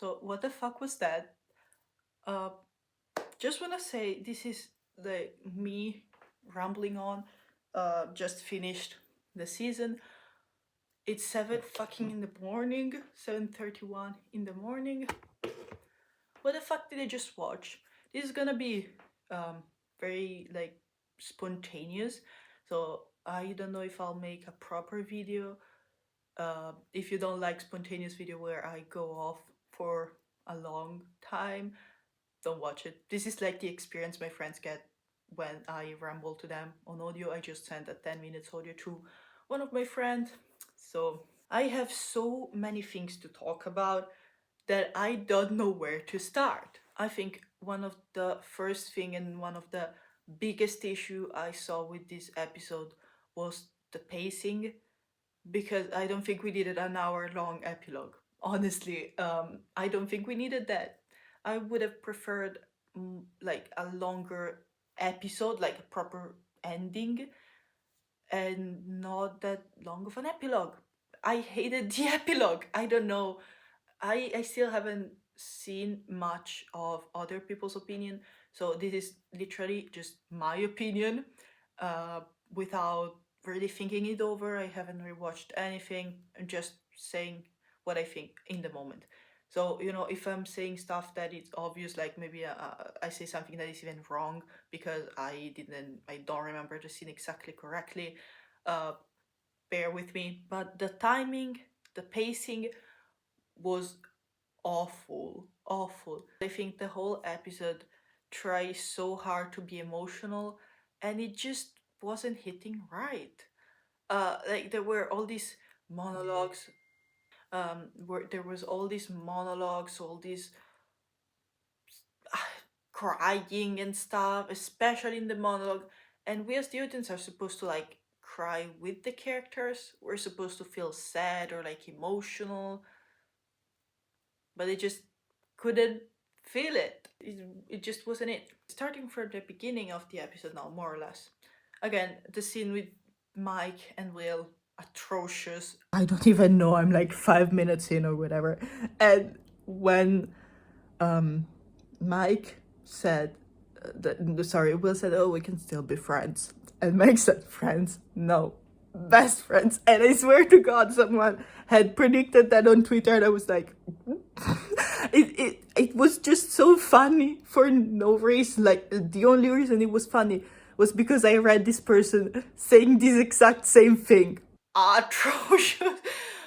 So what the fuck was that? Uh, just wanna say this is the me rambling on. Just finished the season. It's 7 fucking in the morning, 7:31 in the morning. What the fuck did I just watch? This is gonna be very like spontaneous, so I don't know if I'll make a proper video. If you don't like spontaneous video where I go off for a long time, don't watch it. This is like the experience my friends get when I ramble to them on audio. I just sent a 10 minutes audio to one of my friends. So I have so many things to talk about that I don't know where to start. I think one of the first thing and one of the biggest issue I saw with this episode was the pacing, because I don't think we needed an hour long epilogue. Honestly, I don't think we needed that. I would have preferred like a longer episode, like a proper ending, and not that long of an epilogue. I hated the epilogue. I don't know. I still haven't seen much of other people's opinion, so this is literally just my opinion. Uh, Without really thinking it over, I haven't rewatched anything. I'm just saying what I think in the moment. So if I'm saying stuff that it's obvious, like maybe I say something that is even wrong because I don't remember the scene exactly correctly. Uh, Bear with me. But the timing, the pacing was awful, awful. I think the whole episode tries so hard to be emotional, and it just wasn't hitting right. Like there were all these monologues. Where there was all these monologues, all these crying and stuff, especially in the monologue. And we as the audience are supposed to like cry with the characters. We're supposed to feel sad or like emotional, but it just couldn't feel it. It just wasn't it. Starting from the beginning of the episode now, more or less. Again, the scene with Mike and Will, atrocious. I don't even know, I'm like 5 minutes in or whatever. And when Mike said, Will said, oh, we can still be friends. And Mike said, friends? No, best friends. And I swear to God, someone had predicted that on Twitter, and I was like, it was just so funny for no reason. Like, the only reason it was funny was because I read this person saying this exact same thing. Atrocious.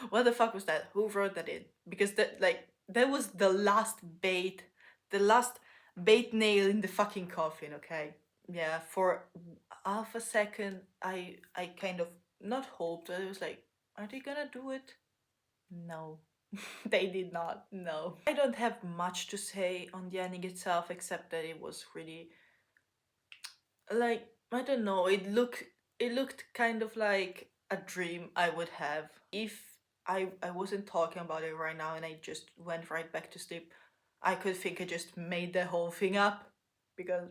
What the fuck was that? Who wrote that in? Because that was the last bait nail in the fucking coffin, okay? Yeah, for half a second I kind of not hoped, I was like, are they gonna do it? No. They did not. No. I don't have much to say on the ending itself except that it was really, like, I don't know, it looked kind of like a dream I would have if I wasn't talking about it right now and I just went right back to sleep. I could think I just made the whole thing up, because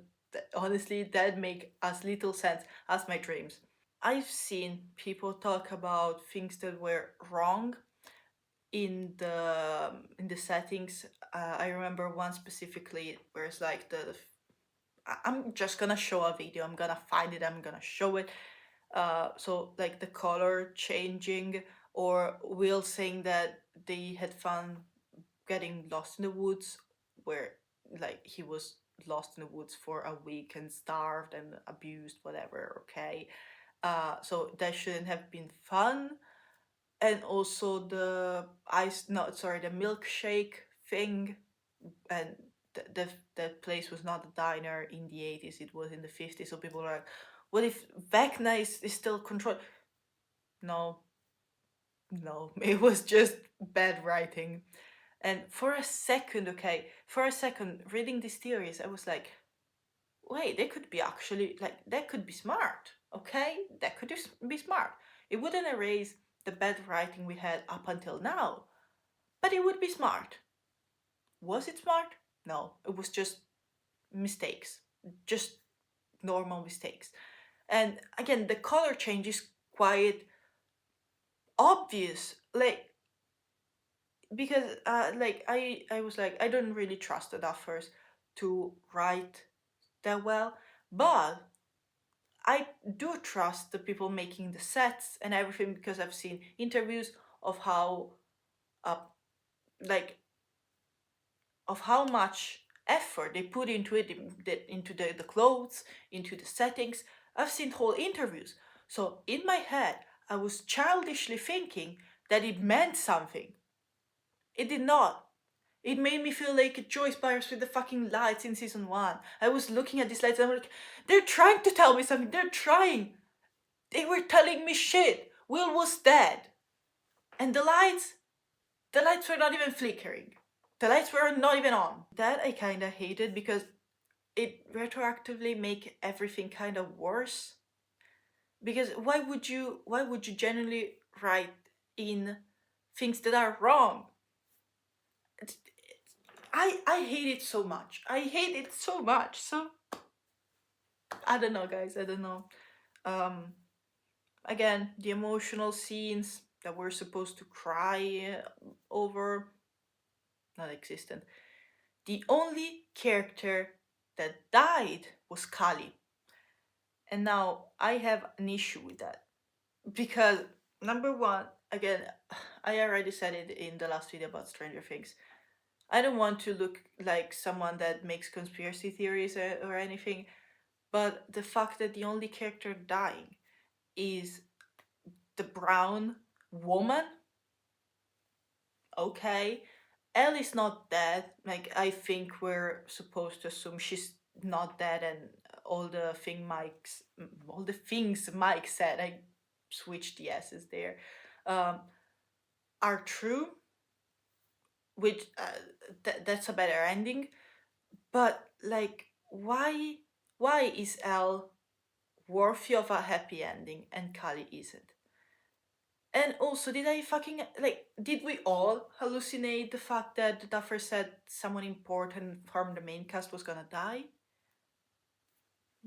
honestly that make as little sense as my dreams. I've seen people talk about things that were wrong in the settings. I remember one specifically where it's like I'm just gonna show a video. I'm gonna find it. I'm gonna show it. So like the color changing, or Will saying that they had fun getting lost in the woods, where like he was lost in the woods for a week and starved and abused, whatever. Okay, so that shouldn't have been fun. And also the ice, no, sorry, the milkshake thing, and that place was not a diner in the 80s, it was in the 50s, so people are like, what if Vecna is still controlled? No, no, it was just bad writing. And for a second, okay, for a second, reading these theories, I was like, wait, they could be actually, like, that could be smart, okay? That could be smart. It wouldn't erase the bad writing we had up until now, but it would be smart. Was it smart? No, it was just mistakes, just normal mistakes. And again, the color change is quite obvious. Like, because like I was like, I don't really trust the Duffers to write that well, but I do trust the people making the sets and everything, because I've seen interviews of how uh, like of how much effort they put into it, into the clothes, into the settings. I've seen whole interviews. So in my head, I was childishly thinking that it meant something. It did not. It made me feel like Joyce Byers with the fucking lights in season one. I was looking at these lights and I'm like, they're trying to tell me something. They're trying. They were telling me shit. Will was dead. And the lights were not even flickering. The lights were not even on. That I kinda hated, because it retroactively make everything kind of worse. Because why would you genuinely write in things that are wrong? It's- I hate it so much. I hate it so much. So I don't know, guys. I don't know. Um, Again, the emotional scenes that we're supposed to cry over, non existent. The only character that died was Kali. And now I have an issue with that. Because, number one, again, I already said it in the last video about Stranger Things. I don't want to look like someone that makes conspiracy theories or anything, but the fact that the only character dying is the brown woman, okay. Ellie's not dead. Like, I think we're supposed to assume she's not dead, and all the all the things Mike said, I switched the S's there, um, are true. Which that's a better ending. But like, why is Elle worthy of a happy ending and Kali isn't? And also, did I fucking like? Did we all hallucinate the fact that the Duffer said someone important from the main cast was gonna die?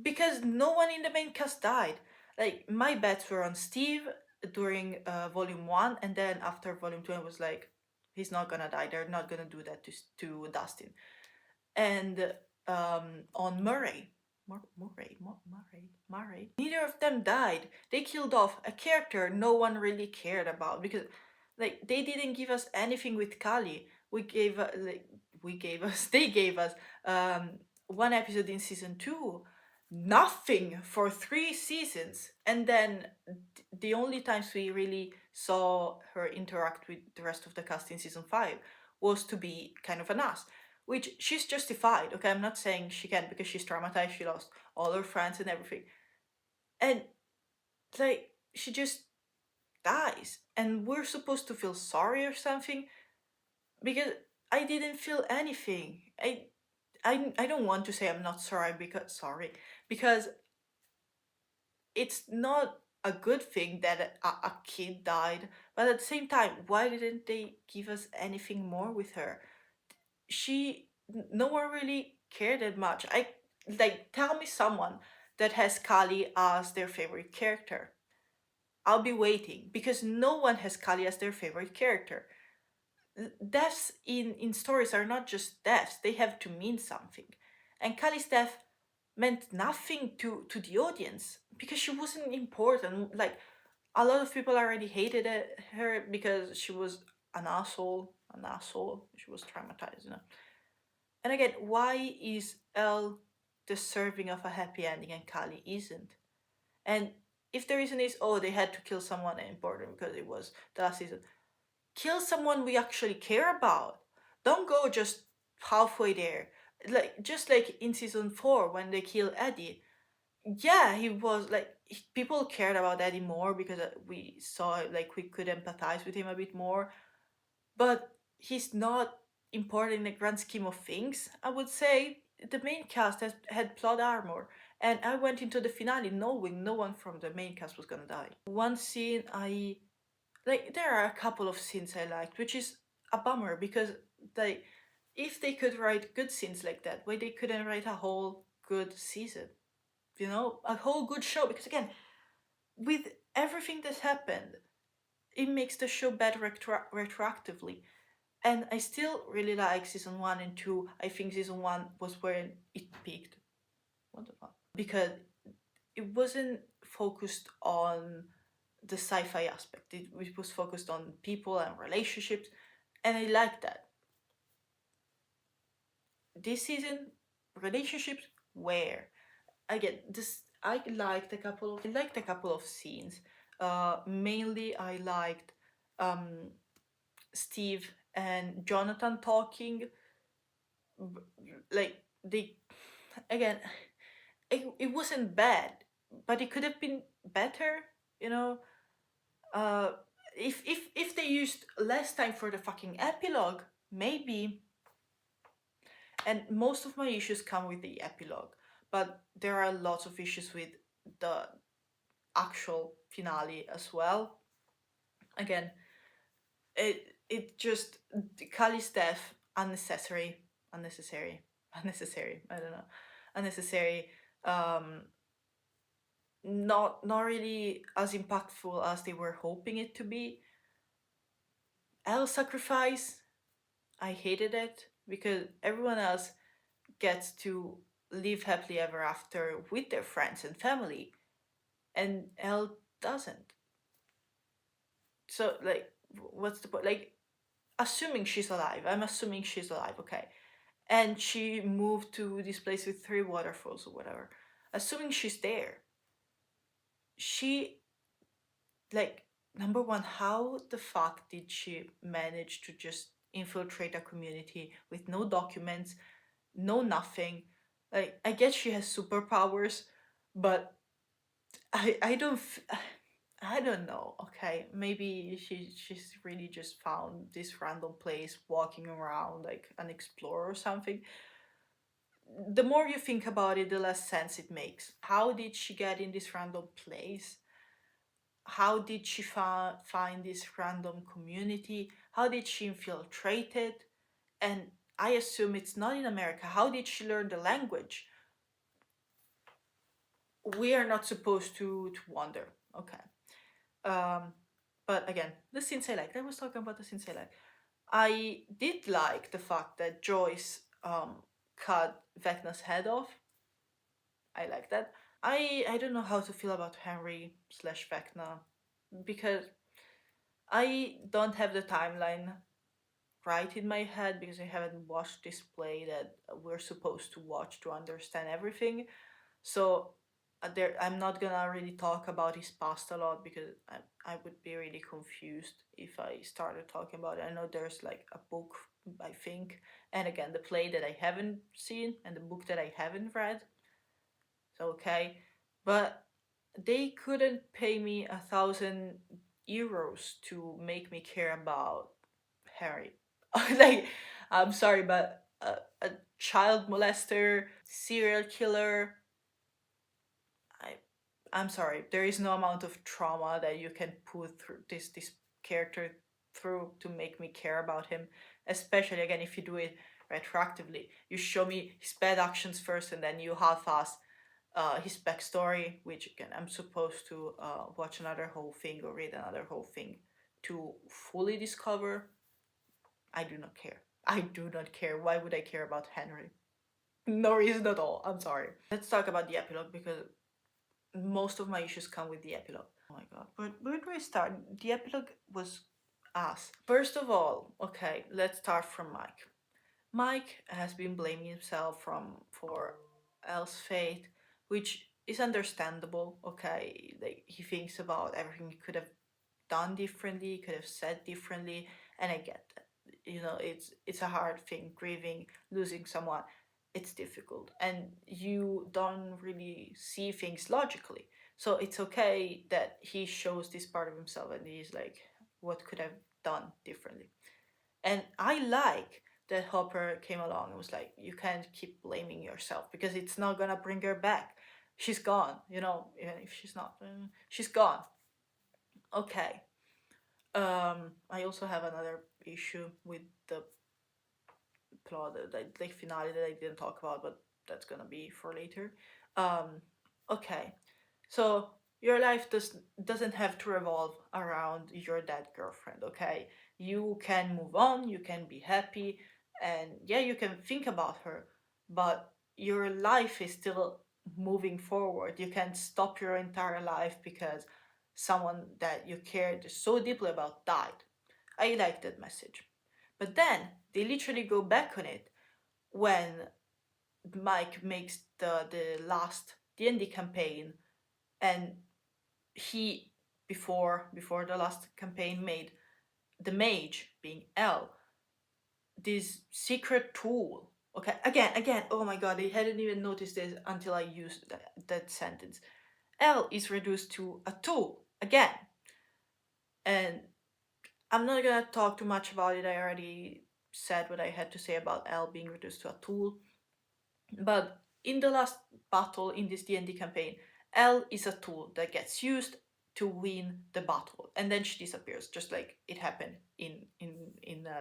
Because no one in the main cast died. Like, my bets were on Steve during Volume One, and then after Volume Two, I was like, he's not gonna die. They're not gonna do that to Dustin. And on Murray. Murray. Neither of them died. They killed off a character no one really cared about, because, like, they didn't give us anything with Kali. They gave us one episode in season two, nothing for 3 seasons, and then the only times we really saw her interact with the rest of the cast in season five was to be kind of an ass, which she's justified. Okay, I'm not saying she can't, because she's traumatized. She lost all her friends and everything, and like, she just dies, and we're supposed to feel sorry or something, because I didn't feel anything. I don't want to say I'm not sorry, because it's not a good thing that a kid died, but at the same time, why didn't they give us anything more with her? No one really cared that much. Like, tell me someone that has Kali as their favorite character. I'll be waiting, because no one has Kali as their favorite character. Deaths in stories are not just deaths, they have to mean something. And Kali's death meant nothing to the audience, because she wasn't important. Like, a lot of people already hated her because she was an asshole. She was traumatized. And again, why is Elle deserving of a happy ending and Kali isn't? And if the reason is, oh, they had to kill someone important because it was the last season, kill someone we actually care about. Don't go just halfway there. Like, just like in season four when they kill Eddie. Yeah, he was like, people cared about Eddie more because we saw, like, we could empathize with him a bit more, but he's not important in the grand scheme of things. I would say the main cast has had plot armor, and I went into the finale knowing no one from the main cast was gonna die. One scene I like, there are a couple of scenes I liked, which is a bummer, because they, if they could write good scenes like that, why they couldn't write a whole good season? A whole good show, because again, with everything that happened, it makes the show better retroactively. And I still really like season 1 and 2. I think season 1 was where it peaked. What the fuck? Because it wasn't focused on the sci-fi aspect. It was focused on people and relationships, and I like that. This season, relationships where again this I liked a couple of scenes. Mainly I liked um, Steve and Jonathan talking. Like they again, it wasn't bad, but it could have been better. You know, uh, if they used less time for the fucking epilogue, maybe. And most of my issues come with the epilogue, but there are lots of issues with the actual finale as well. Again, it just Kali's death unnecessary, unnecessary, unnecessary. I don't know, unnecessary. Um, not really as impactful as they were hoping it to be. Elle's sacrifice, I hated it because everyone else gets to live happily ever after with their friends and family, and Elle doesn't. So like, what's the point? Like, assuming she's alive. I'm assuming she's alive. Okay, and she moved to this place with 3 waterfalls or whatever. Assuming she's there, she like number one, how the fuck did she manage to just infiltrate a community with no documents, no nothing? Like, I guess she has superpowers, but I don't I don't know. Okay, maybe she's really just found this random place walking around like an explorer or something. The more you think about it, the less sense it makes. How did she get in this random place? How did she find this random community? How did she infiltrate it? And I assume it's not in America. How did she learn the language? We are not supposed to wonder. Okay. Um, but again, the scenes I liked. I was talking about the scenes I liked. I did like the fact that Joyce cut Vecna's head off. I like that. I don't know how to feel about Henry slash Vecna because I don't have the timeline right in my head because I haven't watched this play that we're supposed to watch to understand everything. So I'm not gonna really talk about his past a lot because I would be really confused if I started talking about it. I know there's like a book, I think, and again the play that I haven't seen and the book that I haven't read. So okay, but they couldn't pay me 1,000 euros to make me care about Harry. Like, I'm sorry, but a child molester, serial killer. I, I'm sorry. There is no amount of trauma that you can put through this character through to make me care about him. Especially again, if you do it retroactively, you show me his bad actions first, and then you half-ass his backstory, which again I'm supposed to watch another whole thing or read another whole thing to fully discover. I do not care. I do not care. Why would I care about Henry? No reason at all. I'm sorry. Let's talk about the epilogue because most of my issues come with the epilogue. Oh my god. But where do I start? The epilogue was ass. First of all, okay, let's start from Mike. Mike has been blaming himself for Elle's fate, which is understandable. Okay, like he thinks about everything he could have done differently, could have said differently, and I get that. You know, it's a hard thing, grieving, losing someone. It's difficult, and you don't really see things logically. So it's okay that he shows this part of himself, and he's like, what could have done differently? And I like that Hopper came along and was like, you can't keep blaming yourself because it's not gonna bring her back. She's gone, you know, even if she's not, she's gone. Okay. I also have another issue with the plot, the finale that I didn't talk about, but that's gonna be for later. Okay. So your life doesn't have to revolve around your dead girlfriend, okay? You can move on, you can be happy, and yeah, you can think about her, but your life is still moving forward. You can't stop your entire life because someone that you cared so deeply about died. I like that message. But then they literally go back on it when Mike makes the last D&D campaign, and he before the last campaign made the mage, being L, this secret tool. Okay, again, oh my god, I hadn't even noticed this until I used that sentence. L is reduced to a tool again, and I'm not gonna talk too much about it. I already said what I had to say about L being reduced to a tool. But in the last battle in this D&D campaign, L is a tool that gets used to win the battle, and then she disappears, just like it happened in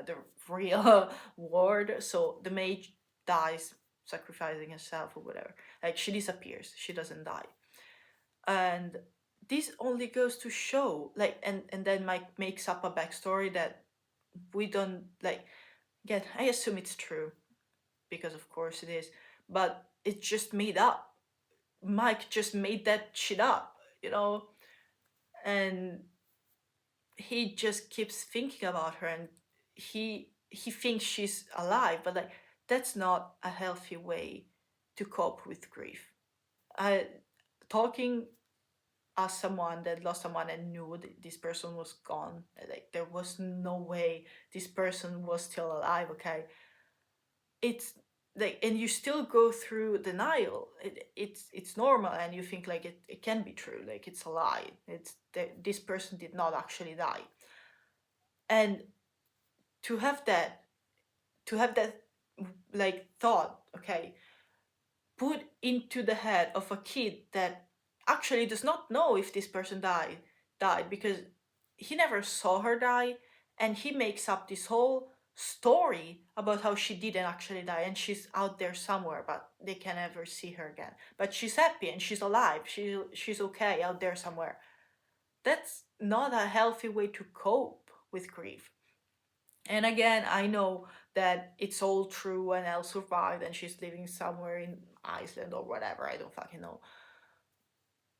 the real world. So the mage dies sacrificing herself or whatever. Like, she disappears, she doesn't die, and this only goes to show, like, and then Mike makes up a backstory that we don't like. Again, I assume it's true because of course it is, but it's just made up. Mike just made that shit up, you know, and he just keeps thinking about her, and he thinks she's alive, but like, that's not a healthy way to cope with grief. I talking as someone that lost someone and knew this person was gone, like there was no way this person was still alive, okay? It's like, and you still go through denial. It's normal, and you think like it can be true, like it's a lie, it's that this person did not actually die. And to have that to have that like thought, okay, put into the head of a kid that actually does not know if this person died because he never saw her die, and he makes up this whole story about how she didn't actually die and she's out there somewhere, but they can never see her again, but she's happy and she's alive, she's okay out there somewhere. That's not a healthy way to cope with grief. And again, I know that it's all true and Elle survived and she's living somewhere in Iceland or whatever, I don't fucking know.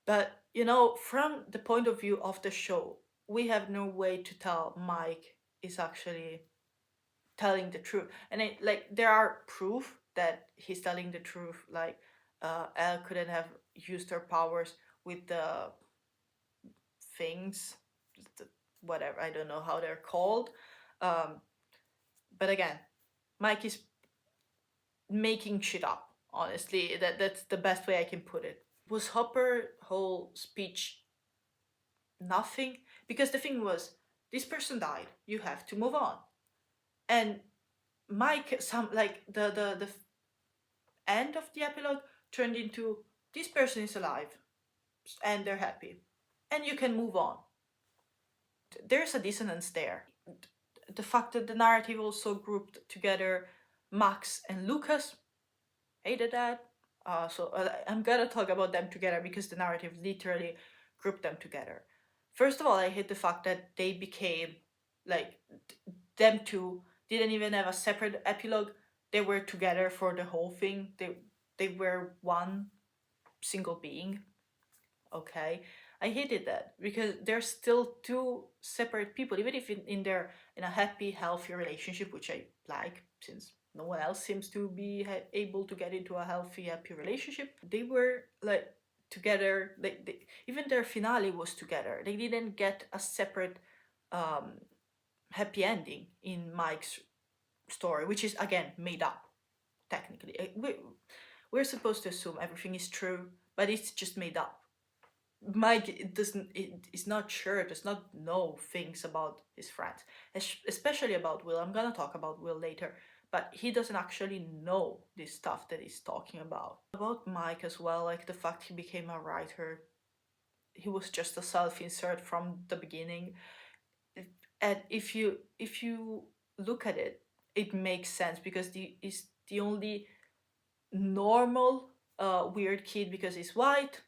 But, you know, from the point of view of the show, we have no way to tell Mike is actually telling the truth. And there are proof that he's telling the truth. Like, Elle couldn't have used her powers with the things, whatever, I don't know how they're called. Um, but again, Mike is making shit up. Honestly, that's the best way I can put it. Was Hopper whole speech nothing? Because the thing was, this person died. You have to move on. And Mike, some like the end of the epilogue turned into, this person is alive, and they're happy, and you can move on. There's a dissonance there. The fact that the narrative also grouped together Max and Lucas, hated that. I'm gonna talk about them together because the narrative literally grouped them together. First of all, I hate the fact that they became like them two didn't even have a separate epilogue. They were together for the whole thing. They were one single being. Okay, I hated that because they're still two separate people, even if in their in a happy, healthy relationship, which I like, since no one else seems to be able to get into a healthy, happy relationship. They were like together. Even their finale was together. They didn't get a separate um, happy ending in Mike's story, which is again made up. Technically, we're supposed to assume everything is true, but it's just made up. Mike is not sure, does not know things about his friends, especially about Will. I'm gonna talk about Will later, but he doesn't actually know this stuff that he's talking about. About Mike as well, like the fact he became a writer, he was just a self-insert from the beginning. And if you look at it, it makes sense because he's the only normal weird kid because he's white.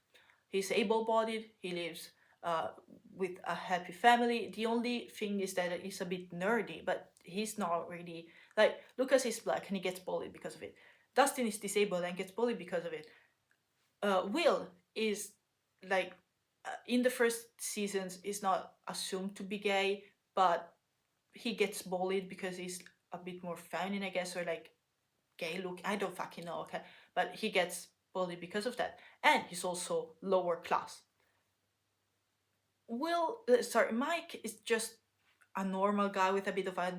He's able-bodied. He lives uh, with a happy family. The only thing is that he's a bit nerdy, but he's not really like Lucas is black and he gets bullied because of it. Dustin is disabled and gets bullied because of it. Will is like in the first seasons is not assumed to be gay, but he gets bullied because he's a bit more feminine, I guess, or like gay look. I don't fucking know, okay, but he gets bullied because of that, and he's also lower class. Mike is just a normal guy with a bit of a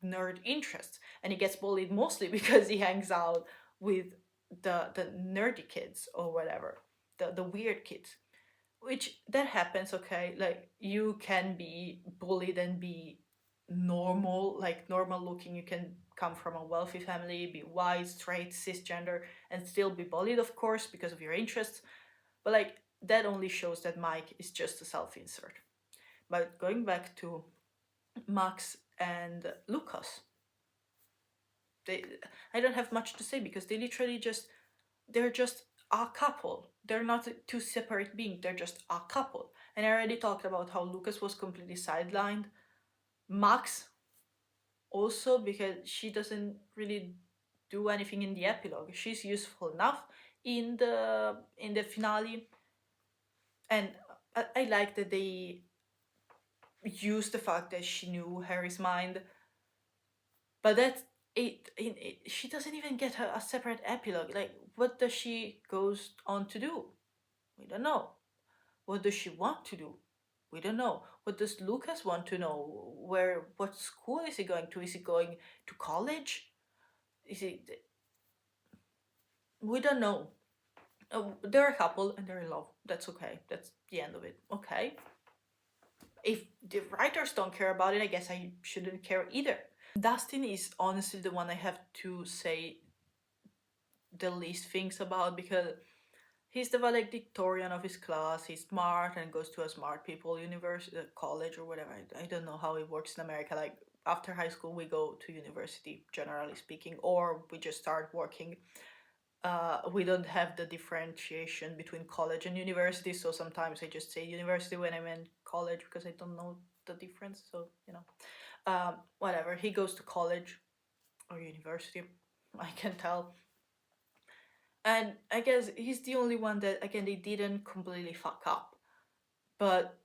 nerd interest, and he gets bullied mostly because he hangs out with the nerdy kids or whatever, the weird kids. Which that happens, okay? Like you can be bullied and be normal, like normal looking. You can come from a wealthy family, be white, straight, cisgender, and still be bullied, of course, because of your interests. But like that only shows that Mike is just a self-insert. But going back to Max and Lucas, they I don't have much to say because they literally just they're just a couple. They're not two separate beings, they're just a couple. And I already talked about how Lucas was completely sidelined. Max also, because she doesn't really do anything in the epilogue. She's useful enough in the finale. And I like that they use the fact that she knew Harry's mind, but that she doesn't even get a separate epilogue. Like, what does she goes on to do? We don't know. What does she want to do? We don't know. What does Lucas want to know? What school is he going to? Is he going to college? Is he? We don't know. They're a couple and they're in love. That's okay. That's the end of it. Okay. If the writers don't care about it, I guess I shouldn't care either. Dustin is honestly the one I have to say the least things about because he's the valedictorian of his class. He's smart and goes to a smart people university, college or whatever. I don't know how it works in America. Like after high school, we go to university, generally speaking, or we just start working. We don't have the differentiation between college and university, so sometimes I just say university when I meant college because I don't know the difference. So whatever. He goes to college or university. I can tell. And I guess he's the only one that again they didn't completely fuck up. But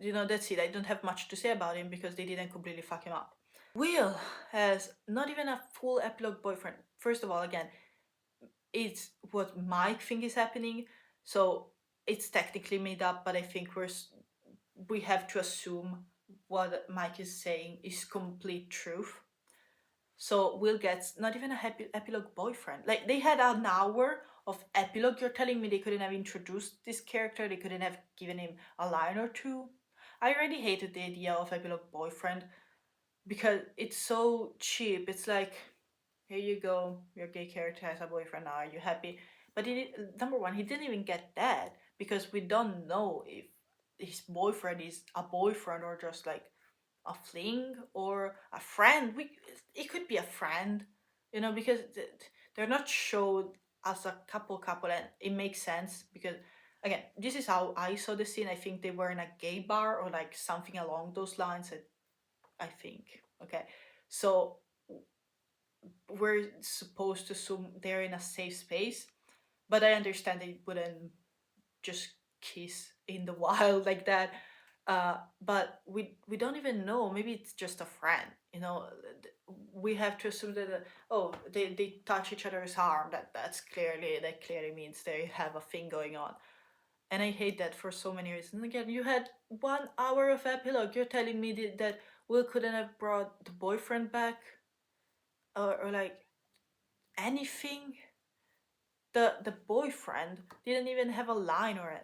that's it. I don't have much to say about him because they didn't completely fuck him up. Will has not even a full epilogue boyfriend. First of all, again, it's what Mike think is happening, so it's technically made up. But I think we have to assume what Mike is saying is complete truth. So Will gets not even a happy epilogue boyfriend. Like they had an hour of epilogue. You're telling me they couldn't have introduced this character? They couldn't have given him a line or two? I already hated the idea of epilogue boyfriend because it's so cheap. It's like, here you go, your gay character has a boyfriend now. Are you happy? But number one, he didn't even get that because we don't know if his boyfriend is a boyfriend or just like a fling or a friend. It could be a friend, because they're not showed as a couple, and it makes sense because again, this is how I saw the scene. I think they were in a gay bar or like something along those lines. I think, okay, so we're supposed to assume they're in a safe space, but I understand they wouldn't just kiss in the wild like that. But we don't even know. Maybe it's just a friend. We have to assume that they touch each other's arm. That clearly means they have a thing going on. And I hate that for so many reasons. Again, you had 1 hour of epilogue. You're telling me that Will couldn't have brought the boyfriend back, or like anything. The boyfriend didn't even have a line or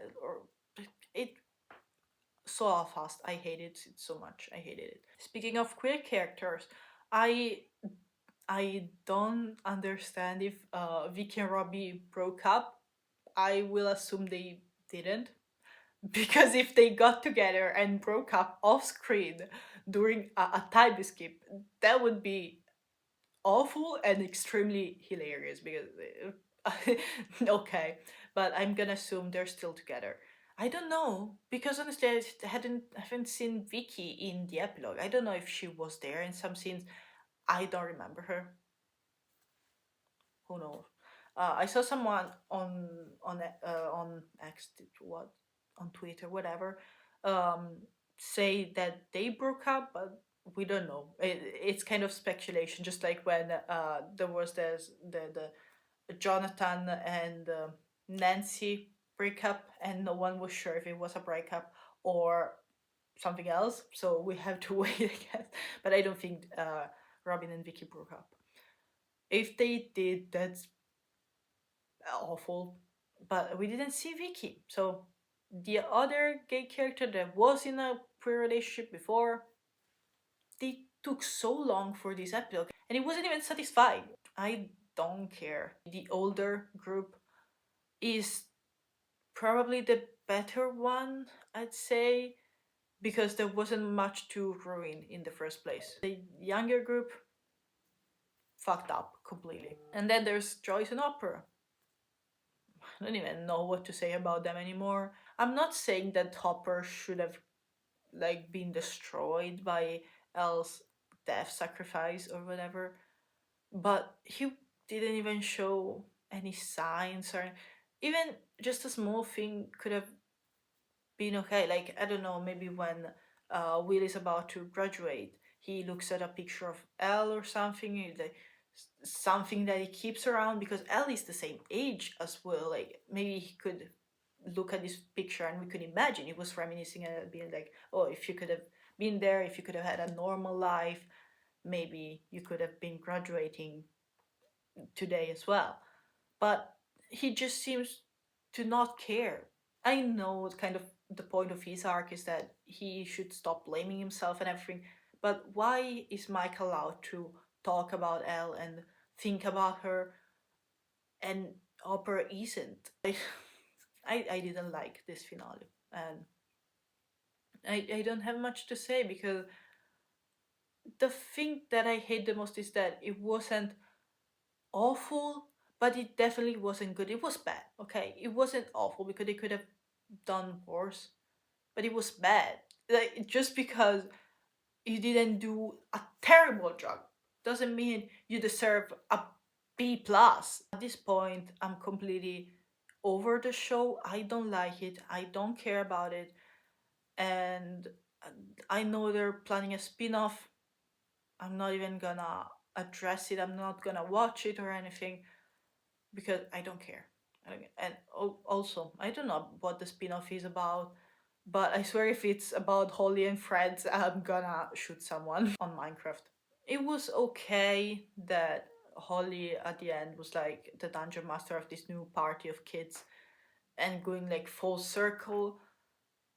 it so fast. I hated it so much. I hated it. Speaking of queer characters, I I don't understand if Vicky and Robbie broke up. I will assume they didn't because if they got together and broke up off screen during a time skip, that would be awful and extremely hilarious because Okay, but I'm gonna assume they're still together. I don't know because honestly, I haven't seen Vicky in the epilogue. I don't know if she was there in some scenes. I don't remember her. Who knows? I saw someone on X, what, on Twitter, whatever, um, say that they broke up, but we don't know. It's kind of speculation, just like when there was the Jonathan and Nancy breakup, and no one was sure if it was a breakup or something else. So we have to wait, I guess. But I don't think Robin and Vicky broke up. If they did, that's awful. But we didn't see Vicky. So the other gay character that was in a pre-relationship before, they took so long for this epilogue, and it wasn't even satisfying. I don't care. The older group is probably the better one, I'd say, because there wasn't much to ruin in the first place. The younger group fucked up completely. And then there's Joyce and Opera. I don't even know what to say about them anymore. I'm not saying that Hopper should have like been destroyed by Elle's death sacrifice or whatever, but he didn't even show any signs, or even just a small thing could have been okay. Like, I don't know, maybe when Will is about to graduate, he looks at a picture of Elle or something, like something that he keeps around because Elle is the same age as Will. Like, maybe he could look at this picture and we could imagine it was reminiscing and being like, oh, if you could have been there, if you could have had a normal life, maybe you could have been graduating today as well. But he just seems to not care. I know it's kind of the point of his arc is that he should stop blaming himself and everything, but why is Mike allowed to talk about Elle and think about her and Opera isn't? I didn't like this finale, and I don't have much to say because the thing that I hate the most is that it wasn't awful, but it definitely wasn't good. It was bad, okay? It wasn't awful because they could have done worse, but it was bad. Like, just because you didn't do a terrible job doesn't mean you deserve a B plus. At this point, I'm completely over the show. I don't like it. I don't care about it, and I know they're planning a spin-off. I'm not even gonna address it. I'm not gonna watch it or anything because I don't care. And also, I don't know what the spin-off is about, but I swear if it's about Holly and friends, I'm gonna shoot someone on Minecraft. It was okay that Holly at the end was like the dungeon master of this new party of kids and going like full circle,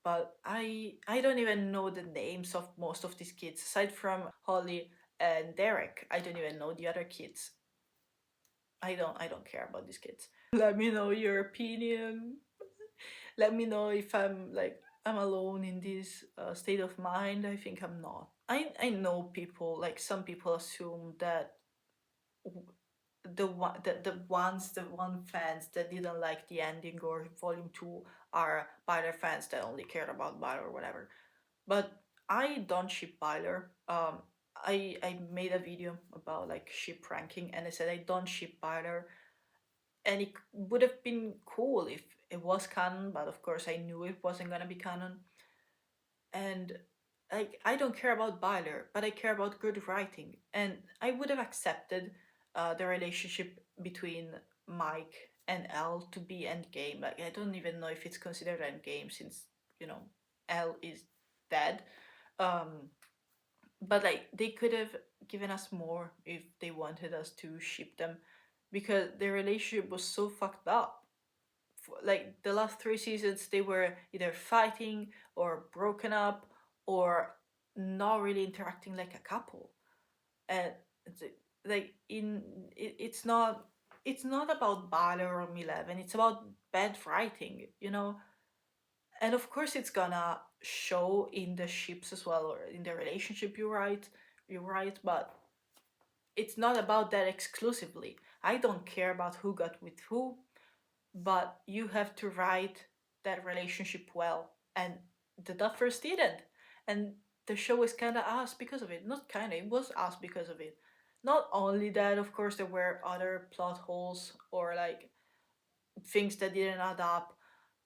but I don't even know the names of most of these kids aside from Holly and Derek. I don't even know the other kids. I don't care about these kids. Let me know your opinion. Let me know if I'm alone in this state of mind. I think I'm not. I know people, like some people assume that the one fans that didn't like the ending or volume 2 are Byler fans that only cared about Byler or whatever. But I don't ship Byler. I made a video about like ship ranking, and I said I don't ship Byler, and it would have been cool if it was canon, but of course I knew it wasn't gonna be canon. And I don't care about Byler, but I care about good writing, and I would have accepted the relationship between Mike and Elle to be endgame. Like, I don't even know if it's considered endgame since Elle is dead. Um, but like they could have given us more if they wanted us to ship them, because their relationship was so fucked up. Like the last 3 seasons, they were either fighting or broken up or not really interacting like a couple. And like it's not about Balor or Mileven. It's about bad writing. And of course, it's gonna show in the ships as well, or in the relationship you write. But it's not about that exclusively. I don't care about who got with who, but you have to write that relationship well. And the Duffers didn't. And the show is kind of us because of it. Not kind of, it was us because of it. Not only that, of course, there were other plot holes or like things that didn't add up.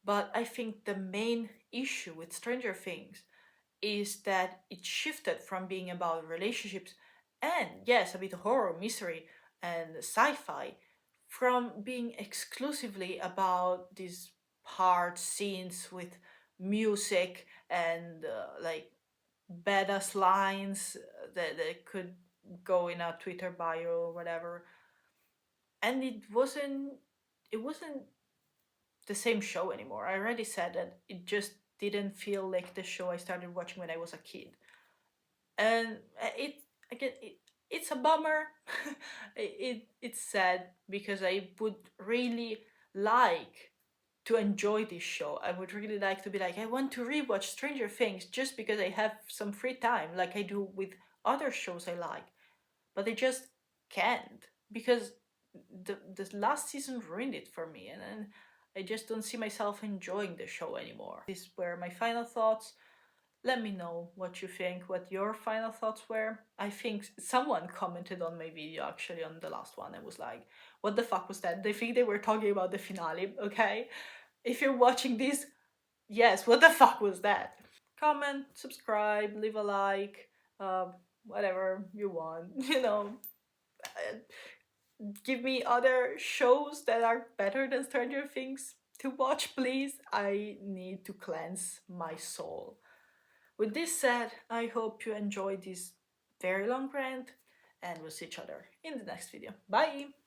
But I think the main issue with Stranger Things is that it shifted from being about relationships and, yes, a bit of horror, mystery, and sci fi, from being exclusively about these hard scenes with music and like badass lines that could go in a Twitter bio or whatever. And it wasn't the same show anymore. I already said that it just didn't feel like the show I started watching when I was a kid. And it again it's a bummer. It's sad because I would really like to enjoy this show. I would really like to be like, I want to rewatch Stranger Things just because I have some free time, like I do with other shows I like. But I just can't because the last season ruined it for me, and I just don't see myself enjoying the show anymore. These were my final thoughts. Let me know what you think, what your final thoughts were. I think someone commented on my video actually on the last one. I was like, what the fuck was that? They think they were talking about the finale, okay? If you're watching this, yes, what the fuck was that? Comment, subscribe, leave a like, whatever you want, Uh, give me other shows that are better than Stranger Things to watch, please. I need to cleanse my soul. With this said, I hope you enjoyed this very long rant, and we'll see each other in the next video. Bye!